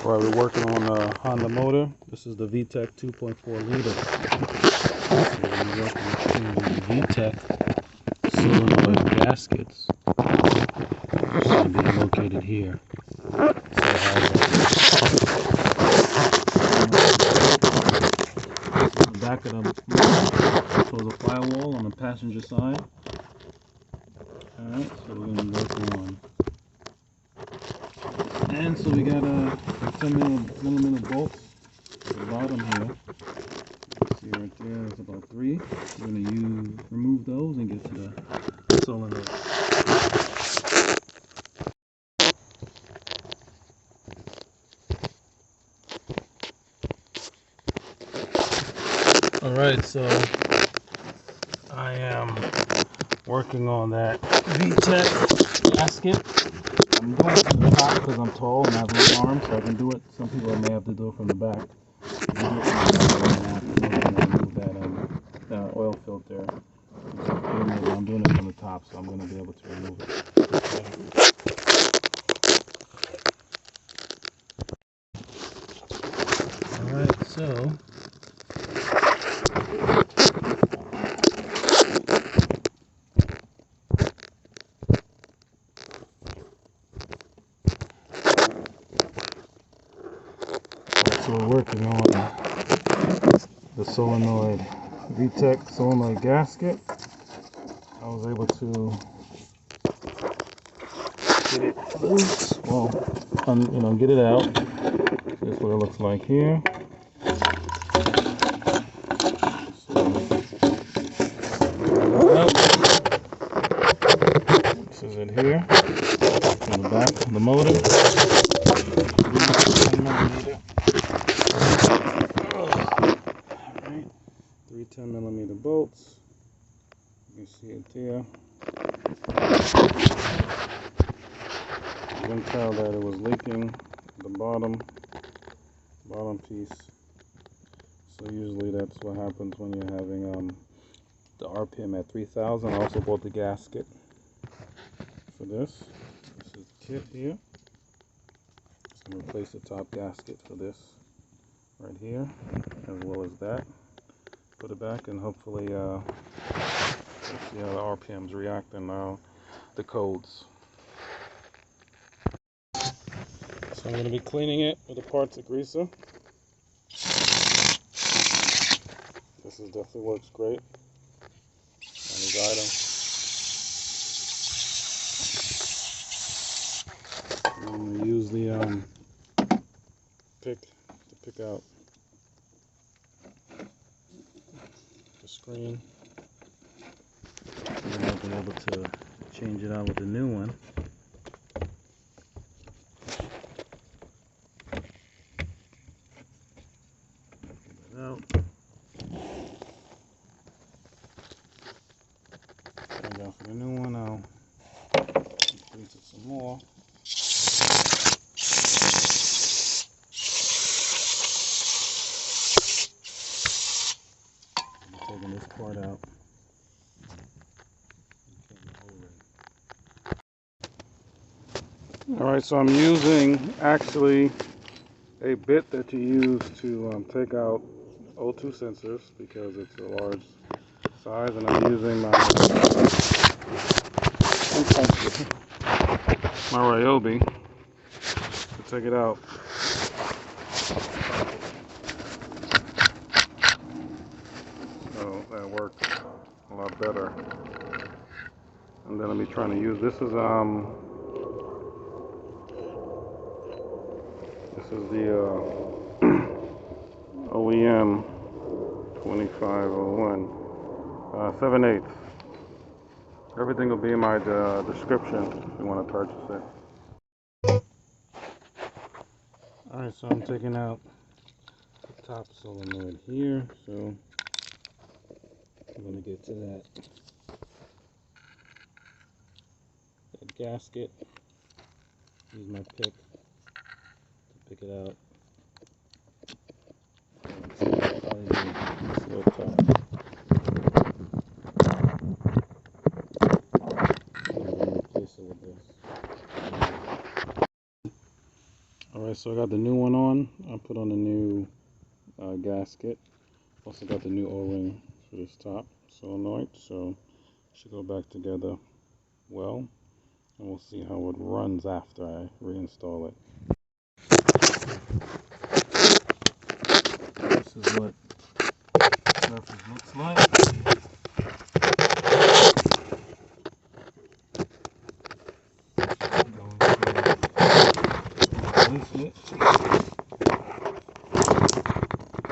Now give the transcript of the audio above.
Alright, we're working on a Honda motor. This is the VTEC 2.4 liter. So we're working with the VTEC solenoid gaskets. It's going to be located here. So it has the back of the motor for the firewall on the passenger side. Alright, so we're going to be working on. And so we got a 10mm bolts at the bottom here. See right there, there's about 3. We're going to remove those and get to the solenoid. Alright, so I am working on that VTEC gasket. I'm doing it from the top because I'm tall and I have long arms, so I can do it. Some people may have to do it from the back. I'm remove that oil filter. I'm doing it from the top, so I'm going to be able to remove it. Alright, so we're working on the solenoid VTEC solenoid gasket. I was able to get it loose, well, get it out. This is what it looks like here. This is it here, in the back of the motor. 3 10mm bolts. You can see it there. You can tell that it was leaking at the bottom piece. So usually that's what happens when you're having the RPM at 3000. I also bought the gasket for this. This is the kit here. Just gonna replace the top gasket for this right here, as well as that. Put it back and hopefully let's see how the RPMs react and the codes. So I'm going to be cleaning it with a parts degreaser. This definitely works great on these items. I'm going to use the pick to pick out the screen. And I've been able to change it out with the new one. Pull that out. Change out for the new one. I'll increase it some more. I'm taking this part out. Alright, so I'm using actually a bit that you use to take out O2 sensors because it's a large size, and I'm using my Ryobi to take it out. So that works a lot better. And then I'll be trying to use this is the OEM 2501 7/8. Everything will be in my description if you want to purchase it. Alright, so I'm taking out the top solenoid here, so I'm going to get to that gasket. Use my pick to pick it out. Slow top. I'm going to replace it with this. Alright, so I got the new one on. I put on the new gasket. Also got the new O-ring for this top solenoid, so it should go back together well. And we'll see how it runs after I reinstall it. This is what surface looks like. Going to release it.